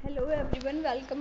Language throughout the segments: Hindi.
Hello everyone,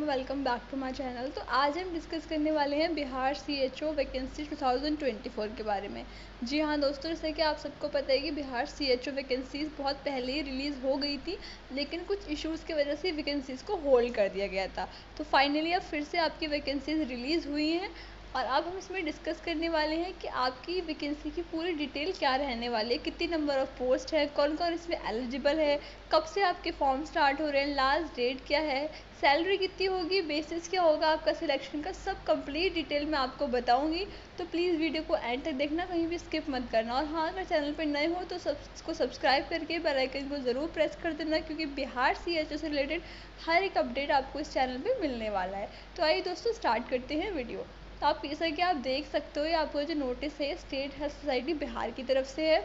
welcome back to my channel. तो आज हम डिस्कस करने वाले हैं बिहार सीएचओ वैकेंसी 2024 के बारे में। जी हाँ दोस्तों, जैसे कि आप सबको पता है कि बिहार सीएचओ वैकेंसीज़ बहुत पहले ही रिलीज़ हो गई थी, लेकिन कुछ इश्यूज़ की वजह से वैकेंसीज़ को होल्ड कर दिया गया था। तो फाइनली अब फिर से आपकी वैकेंसीज़ रिलीज़ हुई हैं और अब हम इसमें डिस्कस करने वाले हैं कि आपकी वैकेंसी की पूरी डिटेल क्या रहने वाली है, कितनी नंबर ऑफ़ पोस्ट है, कौन कौन इसमें एलिजिबल है, कब से आपके फॉर्म स्टार्ट हो रहे हैं, लास्ट डेट क्या है, सैलरी कितनी होगी, बेसिस क्या होगा आपका सिलेक्शन का, सब कंप्लीट डिटेल मैं आपको बताऊंगी। तो प्लीज़ वीडियो को एंड तक देखना, कहीं भी स्किप मत करना। और हाँ, अगर चैनल पर नए हो तो इसको सब्सक्राइब करके बेल आइकन को ज़रूर प्रेस कर देना, क्योंकि बिहार सीएचओ से रिलेटेड हर एक अपडेट आपको इस चैनल पर मिलने वाला है। तो आइए दोस्तों, स्टार्ट करते हैं वीडियो। तो आप जैसा कि आप देख सकते हो, आपको जो नोटिस है स्टेट हेल्थ सोसाइटी बिहार की तरफ से है।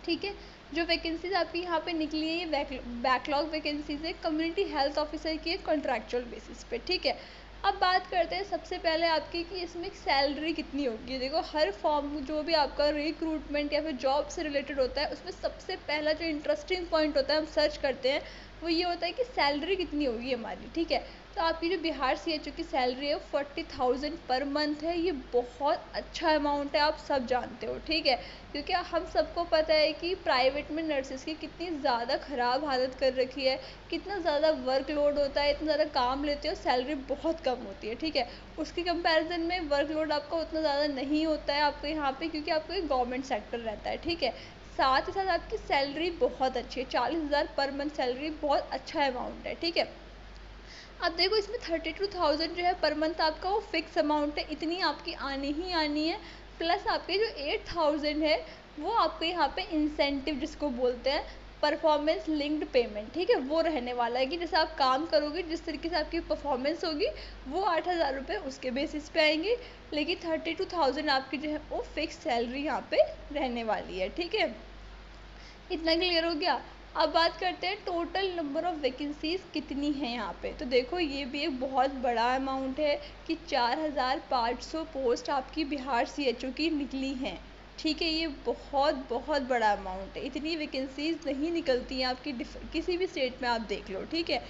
ठीक है, जो वैकेंसीज आपकी यहाँ पे निकली है ये बैकलॉग वैकेंसीज है, कम्युनिटी हेल्थ ऑफिसर की कॉन्ट्रैक्चुअल बेसिस पे। ठीक है, अब बात करते हैं सबसे पहले आपकी कि इसमें सैलरी कितनी होगी। देखो, हर फॉर्म जो भी आपका रिक्रूटमेंट या फिर जॉब से रिलेटेड होता है, उसमें सबसे पहला जो इंटरेस्टिंग पॉइंट होता है हम सर्च करते हैं, वो ये होता है कि सैलरी कितनी होगी हमारी। ठीक है, तो आपकी जो बिहार सीएचओ की सैलरी है 40,000 पर मंथ है। ये बहुत अच्छा अमाउंट है, आप सब जानते हो। ठीक है, क्योंकि हम सबको पता है कि प्राइवेट में नर्सेस की कितनी ज़्यादा ख़राब हालत कर रखी है, कितना ज़्यादा वर्कलोड होता है, इतना ज़्यादा काम लेते हो, सैलरी बहुत कम होती है। ठीक है, उसके कंपैरिजन में वर्कलोड आपका उतना ज़्यादा नहीं होता है आपको यहाँ पे, क्योंकि आपको एक गवर्नमेंट सेक्टर रहता है। ठीक है, साथ ही साथ आपकी सैलरी बहुत अच्छी है, 40,000 पर मंथ सैलरी बहुत अच्छा अमाउंट है। ठीक है, अब देखो इसमें 32,000 जो है पर मंथ आपका वो फिक्स अमाउंट है, इतनी आपकी आनी ही आनी है। प्लस आपके जो 8,000 है वो आपके यहाँ पे इंसेंटिव जिसको बोलते हैं, परफॉर्मेंस लिंक्ड पेमेंट। ठीक है, वो रहने वाला है कि जैसे आप काम करोगे, जिस तरीके से आपकी परफॉर्मेंस होगी, वो 8,000 रुपये उसके बेसिस पे आएंगे। लेकिन 32,000 आपकी जो है वो फिक्स सैलरी यहाँ पे रहने वाली है। ठीक है, इतना क्लियर हो गया। अब बात करते हैं टोटल नंबर ऑफ़ वैकेंसीज़ कितनी हैं यहाँ पे। तो देखो, ये भी एक बहुत बड़ा अमाउंट है कि 4,500 पोस्ट आपकी बिहार सीएचओ की निकली हैं। ठीक है, ये बहुत बहुत बड़ा अमाउंट है, इतनी वैकेंसीज़ नहीं निकलती हैं आपकी किसी भी स्टेट में, आप देख लो। ठीक है,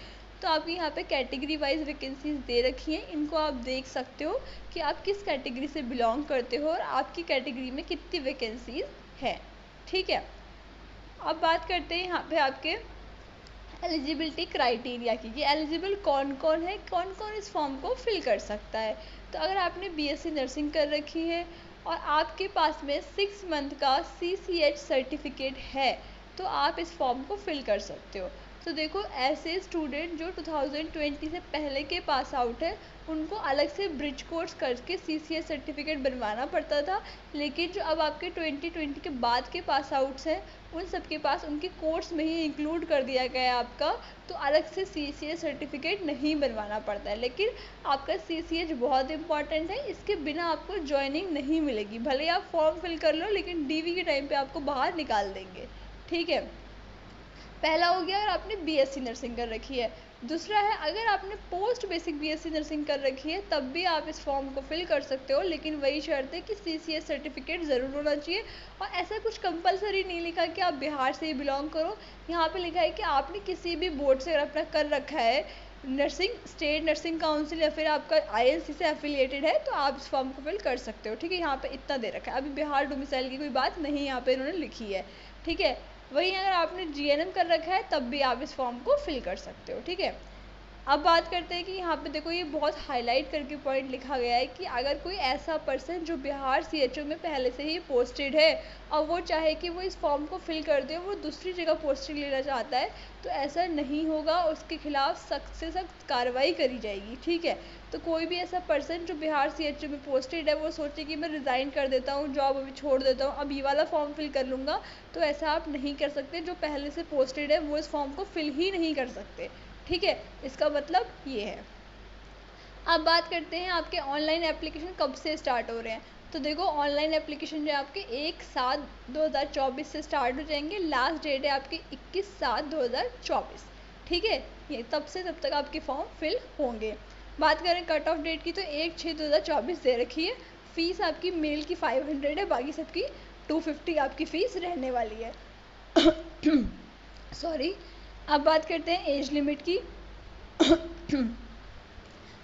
तो आपकी यहाँ पे कैटेगरी वाइज वैकेंसीज़ दे रखी हैं, इनको आप देख सकते हो कि आप किस कैटेगरी से बिलोंग करते हो और आपकी कैटेगरी में कितनी वैकेंसीज़ है। ठीक है, अब बात करते हैं यहाँ पे आपके एलिजिबिलिटी क्राइटेरिया की, कि एलिजिबल कौन कौन है, कौन कौन इस फॉर्म को फिल कर सकता है। तो अगर आपने बीएससी नर्सिंग कर रखी है और आपके पास में 6 मंथ का सीसीएच सर्टिफिकेट है, तो आप इस फॉर्म को फिल कर सकते हो। तो देखो, ऐसे स्टूडेंट जो 2020 से पहले के पास आउट है, उनको अलग से ब्रिज कोर्स करके सीसीएच सर्टिफिकेट बनवाना पड़ता था। लेकिन जो अब आपके 2020 के बाद के पास आउट्स हैं, उन सब के पास उनके कोर्स में ही इंक्लूड कर दिया गया है आपका, तो अलग से सीसीएच सर्टिफिकेट नहीं बनवाना पड़ता है। लेकिन आपका सीसीएच बहुत इंपॉर्टेंट है, इसके बिना आपको ज्वाइनिंग नहीं मिलेगी। भले आप फॉर्म फिल कर लो, लेकिन डीवी के टाइम पे आपको बाहर निकाल देंगे। ठीक है, पहला हो गया अगर आपने बीएससी नर्सिंग कर रखी है। दूसरा है, अगर आपने पोस्ट बेसिक बीएससी नर्सिंग कर रखी है, तब भी आप इस फॉर्म को फिल कर सकते हो, लेकिन वही शर्त है कि सीसीएच सर्टिफिकेट ज़रूर होना चाहिए। और ऐसा कुछ कंपलसरी नहीं लिखा कि आप बिहार से ही बिलोंग करो, यहाँ पे लिखा है कि आपने किसी भी बोर्ड से अगर अपना कर रखा है नर्सिंग, स्टेट नर्सिंग काउंसिल या फिर आपका आईएनसी से एफिलिएटेड है, तो आप इस फॉर्म को फिल कर सकते हो। ठीक है, यहाँ पे इतना दे रखा है, अभी बिहार डोमिसाइल की कोई बात नहीं यहाँ पे इन्होंने लिखी है। ठीक है, वहीं अगर आपने जीएनएम कर रखा है, तब भी आप इस फॉर्म को फिल कर सकते हो। ठीक है, अब बात करते हैं कि यहाँ पे देखो, ये बहुत हाईलाइट करके पॉइंट लिखा गया है कि अगर कोई ऐसा पर्सन जो बिहार सीएचओ में पहले से ही पोस्टेड है और वो चाहे कि वो इस फॉर्म को फिल कर दे, वो दूसरी जगह पोस्टिंग लेना चाहता है, तो ऐसा नहीं होगा, उसके खिलाफ सख्त से सख्त कार्रवाई करी जाएगी। ठीक है, तो कोई भी ऐसा पर्सन जो बिहार सीएचओ में पोस्टेड है, वो सोचे कि मैं रिज़ाइन कर देता हूँ, जॉब अभी छोड़ देता हूँ, अब ये वाला फॉर्म फिल कर लूँगा, तो ऐसा आप नहीं कर सकते। जो पहले से पोस्टेड है वो इस फॉर्म को फिल ही नहीं कर सकते। ठीक है, इसका मतलब ये है। अब बात करते हैं आपके ऑनलाइन एप्लीकेशन कब से स्टार्ट हो रहे हैं। तो देखो, ऑनलाइन एप्लीकेशन जो है आपके 1/7/2024 से स्टार्ट हो जाएंगे। लास्ट डेट है आपकी 21/7/2024। ठीक है, ये तब से तब तक आपके फॉर्म फिल होंगे। बात करें कट ऑफ डेट की, तो 1/6/2024 दे रखी है। फ़ीस आपकी मेल की 500 है, बाकी सबकी 250 आपकी फ़ीस रहने वाली है। सॉरी। अब बात करते हैं एज लिमिट की।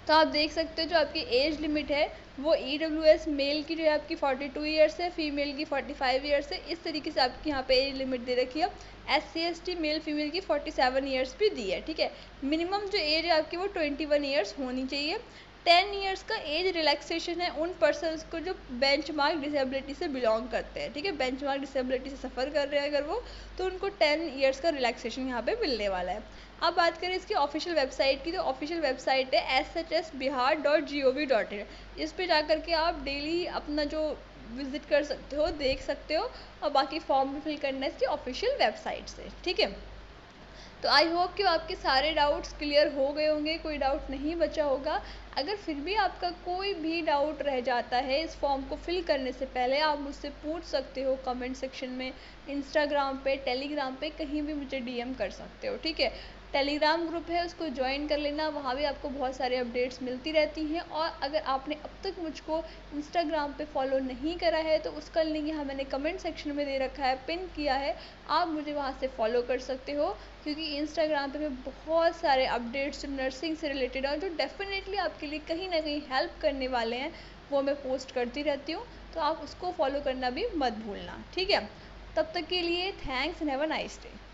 तो आप देख सकते हो जो आपकी एज लिमिट है वो EWS मेल की जो है आपकी 42 ईयर्स है, फीमेल की 45 ईयर्स है। इस तरीके से आपकी यहाँ पे एज लिमिट दे रखी है। SC/ST मेल फीमेल की 47 ईयर्स भी दी है, ठीक है। मिनिमम जो एज है आपकी वो 21 ईयर्स होनी चाहिए। 10 ईयर्स का एज रिलैक्सेशन है उन पर्सनस को जो बेंचमार्क डिसेबिलिटी से बिलोंग करते हैं, ठीक है। बेंचमार्क डिसेबिलिटी से सफ़र कर रहे हैं अगर वो, तो उनको 10 ईयर्स का रिलैक्सेशन यहाँ पे मिलने वाला है। अब बात करें इसकी ऑफिशियल वेबसाइट की, तो ऑफिशियल वेबसाइट है shsbihar.gov.in। इस पे जा करके आप डेली अपना जो विजिट कर सकते हो, देख सकते हो, और बाकी फॉर्म भी फिल करना है इसकी ऑफिशियल वेबसाइट से, ठीक है। तो आई होप कि आपके सारे डाउट्स क्लियर हो गए होंगे, कोई डाउट नहीं बचा होगा। अगर फिर भी आपका कोई भी डाउट रह जाता है इस फॉर्म को फिल करने से पहले, आप मुझसे पूछ सकते हो कमेंट सेक्शन में, इंस्टाग्राम पे, टेलीग्राम पे, कहीं भी मुझे DM कर सकते हो, ठीक है। टेलीग्राम ग्रुप है उसको ज्वाइन कर लेना, वहाँ भी आपको बहुत सारे अपडेट्स मिलती रहती हैं। और अगर आपने अब तक मुझको इंस्टाग्राम पे फॉलो नहीं करा है तो उसका लिंक यहाँ मैंने कमेंट सेक्शन में दे रखा है, पिन किया है, आप मुझे वहाँ से फॉलो कर सकते हो। क्योंकि इंस्टाग्राम पे मैं बहुत सारे अपडेट्स जो नर्सिंग से रिलेटेड और जो डेफिनेटली आपके लिए कहीं ना कहीं हेल्प करने वाले हैं वो मैं पोस्ट करती रहती हूँ, तो आप उसको फॉलो करना भी मत भूलना, ठीक है। तब तक के लिए thanks and have a nice day.